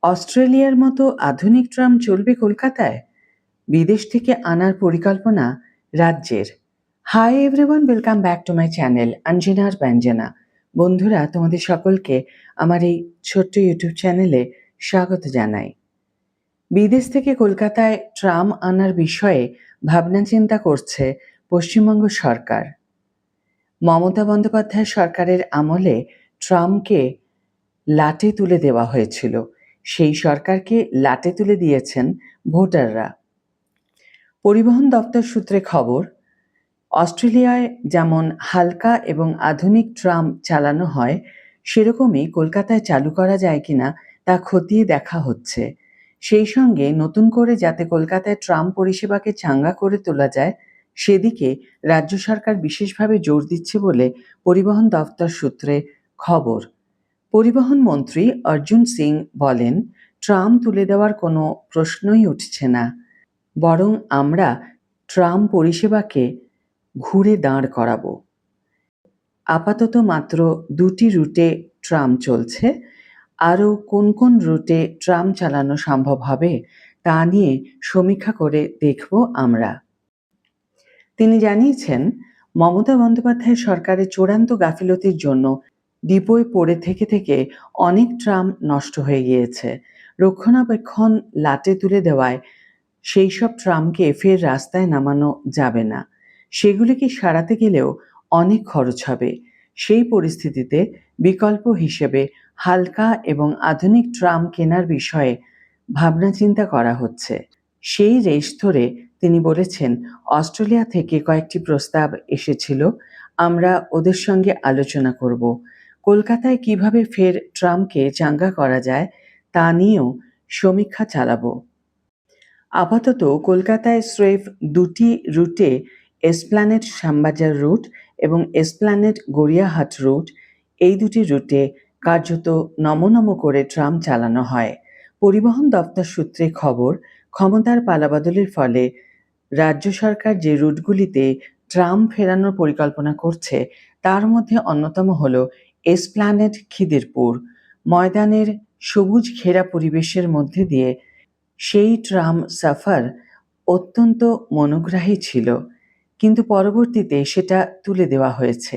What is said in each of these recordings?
অস্ট্রেলিয়ার মতো আধুনিক ট্রাম চলবে কলকাতায়? বিদেশ থেকে আনার পরিকল্পনা রাজ্যের। Hi everyone, welcome back to my channel অঞ্জনার ব্যঞ্জনা। বন্ধুরা, তোমাদের সকলকে আমার এই ছোট্ট ইউটিউব চ্যানেলে স্বাগত জানাই। বিদেশ থেকে কলকাতায় ট্রাম আনার বিষয়ে ভাবনা চিন্তা করছে পশ্চিমবঙ্গ সরকার। মমতা বন্দ্যোপাধ্যায় সরকারের আমলে ট্রামকে লাটে তুলে দেওয়া হয়েছিল। সেই সরকারকে লাটে তুলে দিয়েছেন ভোটাররা। পরিবহন দপ্তর সূত্রে খবর, অস্ট্রেলিয়ায় যেমন হালকা এবং আধুনিক ট্রাম চালানো হয়, সেরকমই কলকাতায় চালু করা যায় কিনা তা খতিয়ে দেখা হচ্ছে। সেই সঙ্গে নতুন করে যাতে কলকাতায় ট্রাম পরিষেবাকে চাঙ্গা করে তোলা যায়, সেদিকে রাজ্য সরকার বিশেষভাবে জোর দিচ্ছে বলে পরিবহন দপ্তর সূত্রে খবর। পরিবহন মন্ত্রী অর্জুন সিং বলেন, ট্রাম তুলে দেওয়ার কোনো প্রশ্নই উঠছে না, বরং আমরা ট্রাম পরিষেবাকে ঘুরে দাঁড় করাবো। আপাতত মাত্র 2টি রুটে ট্রাম চলছে। আরও কোন কোন রুটে ট্রাম চালানো সম্ভব হবে তা নিয়ে সমীক্ষা করে দেখব আমরা। তিনি জানিয়েছেন, মমতা বন্দ্যোপাধ্যায় সরকারের চূড়ান্ত গাফিলতির জন্য ডিপোয় পড়ে থেকে থেকে অনেক ট্রাম নষ্ট হয়ে গিয়েছে। রক্ষণাবেক্ষণ লাটে তুলে দেওয়ায় সেই সব ট্রামকে ফের রাস্তায় নামানো যাবে না। সেগুলিকে সারাতে গেলেও অনেক খরচ হবে। সেই পরিস্থিতিতে বিকল্প হিসেবে হালকা এবং আধুনিক ট্রাম কেনার বিষয়ে ভাবনা চিন্তা করা হচ্ছে। সেই রেশ ধরে তিনি বলেছেন, অস্ট্রেলিয়া থেকে কয়েকটি প্রস্তাব এসেছিল, আমরা ওদের সঙ্গে আলোচনা করব। কলকাতায় কিভাবে ফের ট্রামকে চাঙ্গা করা যায় তা নিয়েও সমীক্ষা চালাবো। আপাতত কলকাতায় স্রেফ 2টি রুটে, এসপ্ল্যানেড শ্যামবাজার রুট এবং এসপ্ল্যানেড গড়িয়াহাট রুট, এই 2টি রুটে কার্যত নমো করে ট্রাম চালানো হয়। পরিবহন দপ্তর সূত্রে খবর, ক্ষমতার পালাবদলের ফলে রাজ্য সরকার যে রুটগুলিতে ট্রাম ফেরানোর পরিকল্পনা করছে তার মধ্যে অন্যতম হল এসপ্ল্যানেড খিদিরপুর। ময়দানের সবুজ ঘেরা পরিবেশের মধ্যে দিয়ে সেই ট্রাম সফর অত্যন্ত মনোগ্রাহী ছিল, কিন্তু পরবর্তীতে সেটা তুলে দেওয়া হয়েছে।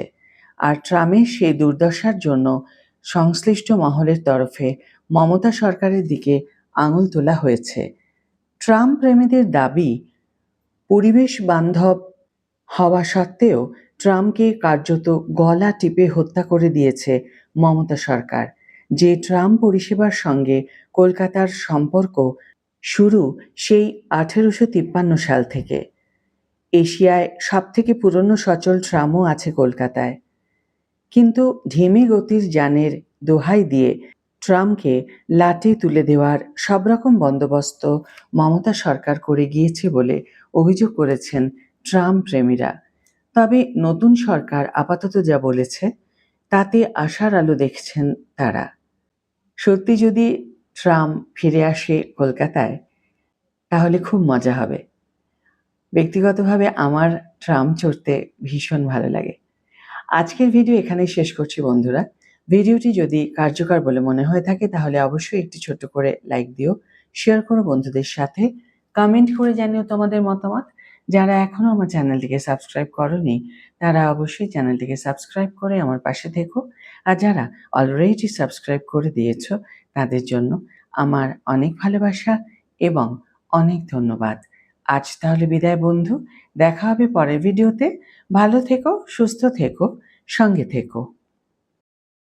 আর ট্রামের সেই দুর্দশার জন্য সংশ্লিষ্ট মহলের তরফে মমতা সরকারের দিকে আঙুল তোলা হয়েছে। ট্রাম প্রেমীদের দাবি, পরিবেশ বান্ধব হওয়া সত্ত্বেও ট্রামকে কার্যত গলা টিপে হত্যা করে দিয়েছে মমতা সরকার। যে ট্রাম পরিষেবার সঙ্গে কলকাতার সম্পর্ক শুরু সেই 1853 সাল থেকে। এশিয়ায় সবথেকে পুরনো সচল ট্রামও আছে কলকাতায়। কিন্তু ধিমি গতির যানের দোহাই দিয়ে ট্রামকে লাটে তুলে দেওয়ার সব রকম বন্দোবস্ত মমতা সরকার করে গিয়েছে বলে অভিযোগ করেছেন ট্রাম প্রেমীরা। তবে নতুন সরকার আপাতত যা বলেছে তাতে আশার আলো দেখছেন তারা। সত্যি যদি ট্রাম ফিরে আসে কলকাতায়, তাহলে খুব মজা হবে। ব্যক্তিগতভাবে আমার ট্রাম চড়তে ভীষণ ভালো লাগে। আজকের ভিডিও এখানেই শেষ করছি বন্ধুরা। ভিডিওটি যদি কার্যকর বলে মনে হয়ে থাকে তাহলে অবশ্যই একটি ছোট্ট করে লাইক দিও, শেয়ার করো বন্ধুদের সাথে, কমেন্ট করে জানিও তোমাদের মতামত। যারা এখনও আমার চ্যানেলটিকে সাবস্ক্রাইব করোনি তারা অবশ্যই চ্যানেলটিকে সাবস্ক্রাইব করে আমার পাশে থেকো। আর যারা অলরেডি সাবস্ক্রাইব করে দিয়েছো তাদের জন্য আমার অনেক ভালোবাসা এবং অনেক ধন্যবাদ। আজ তাহলে বিদায় বন্ধু, দেখা হবে পরের ভিডিওতে। ভালো থেকো, সুস্থ থেকো, সঙ্গে থেকো।